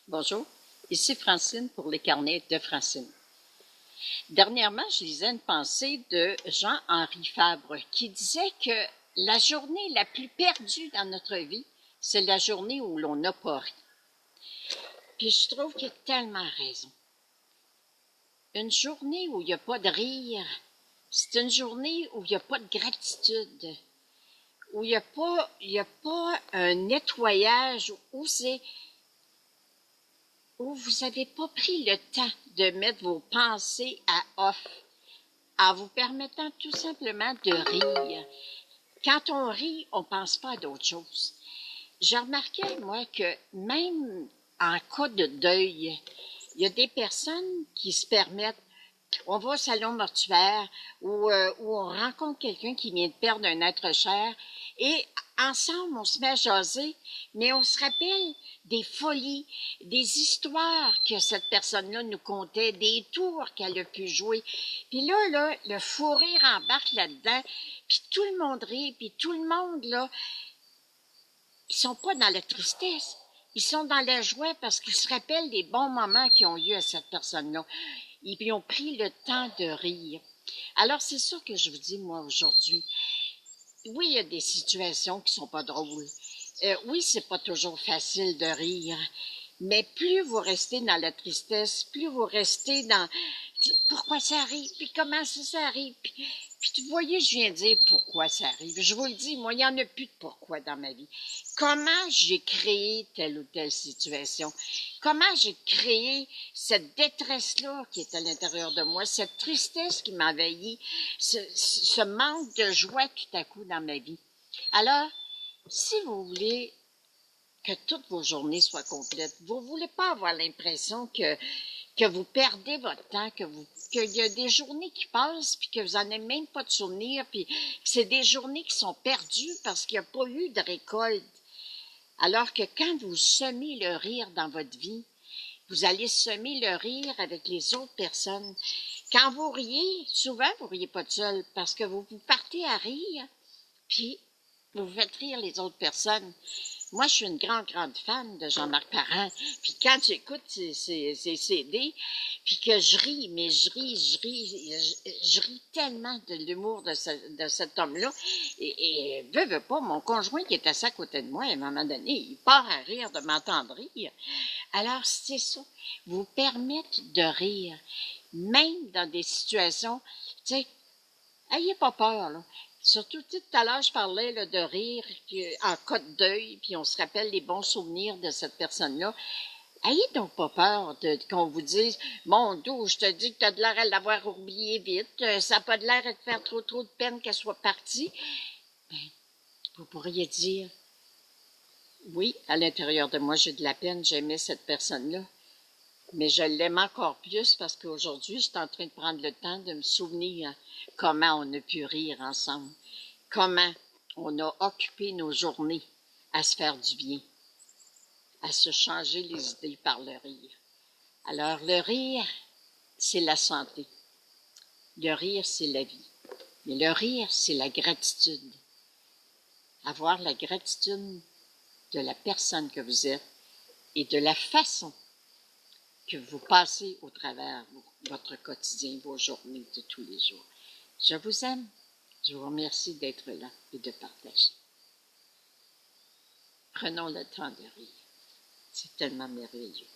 Bonjour, ici Francine pour les carnets de Francine. Dernièrement, je lisais une pensée de Jean-Henri Fabre qui disait que la journée la plus perdue dans notre vie, c'est la journée où l'on n'a pas ri. Puis je trouve qu'il a tellement raison. Une journée où il n'y a pas de rire, c'est une journée où il n'y a pas de gratitude, où il n'y a pas un nettoyage, où vous n'avez pas pris le temps de mettre vos pensées à off, en vous permettant tout simplement de rire. Quand on rit, on ne pense pas à d'autres choses. J'ai remarqué, moi, que même en cas de deuil, il y a des personnes qui se permettent, on va au salon mortuaire où on rencontre quelqu'un qui vient de perdre un être cher et ensemble, on se met à jaser, mais on se rappelle des folies, des histoires que cette personne-là nous contait, des tours qu'elle a pu jouer. Puis là, le fou rire embarque là-dedans, puis tout le monde rit, puis tout le monde, là, ils sont pas dans la tristesse, ils sont dans la joie parce qu'ils se rappellent des bons moments qu'ils ont eu à cette personne-là. Ils ont pris le temps de rire. Alors, c'est ça que je vous dis, moi, aujourd'hui. Oui, il y a des situations qui sont pas drôles. Oui, c'est pas toujours facile de rire. Mais plus vous restez dans la tristesse, plus vous restez dans pourquoi ça arrive, puis comment ça arrive. Puis vous voyez, je viens de dire pourquoi ça arrive. Je vous le dis, moi, il n'y en a plus de pourquoi dans ma vie. Comment j'ai créé telle ou telle situation? Comment j'ai créé cette détresse-là qui est à l'intérieur de moi, cette tristesse qui m'envahit, ce manque de joie tout à coup dans ma vie? Alors, si vous voulez que toutes vos journées soient complètes, vous ne voulez pas avoir l'impression que vous perdez votre temps, qu'il y a des journées qui passent, puis que vous n'en avez même pas de souvenirs, puis que c'est des journées qui sont perdues parce qu'il n'y a pas eu de récolte. Alors que quand vous semez le rire dans votre vie, vous allez semer le rire avec les autres personnes. Quand vous riez, souvent vous riez pas de seul, parce que vous partez à rire, puis vous faites rire les autres personnes. Moi, je suis une grande fan de Jean-Marc Parent. Puis quand j'écoute ses CD, puis que je ris, mais je ris tellement de l'humour de cet homme-là. Et veux pas, mon conjoint qui est assis à côté de moi, à un moment donné, il part à rire de m'entendre rire. Alors, c'est ça. Vous permettre de rire, même dans des situations, tu sais, ayez pas peur, là. Surtout, tout à l'heure, je parlais là, de rire en cas de deuil, puis on se rappelle les bons souvenirs de cette personne-là. Ayez donc pas peur qu'on vous dise « Mon Dieu, je te dis que tu as de l'air à l'avoir oublié vite, ça n'a pas de l'air à te faire trop de peine qu'elle soit partie. » Ben, vous pourriez dire « Oui, à l'intérieur de moi, j'ai de la peine, j'aimais cette personne-là. Mais je l'aime encore plus parce qu'aujourd'hui, je suis en train de prendre le temps de me souvenir comment on a pu rire ensemble, comment on a occupé nos journées à se faire du bien, à se changer les idées par le rire. Alors, le rire, c'est la santé. Le rire, c'est la vie. Mais le rire, c'est la gratitude. Avoir la gratitude de la personne que vous êtes et de la façon que vous passez au travers votre quotidien, vos journées de tous les jours. Je vous aime. Je vous remercie d'être là et de partager. Prenons le temps de rire. C'est tellement merveilleux.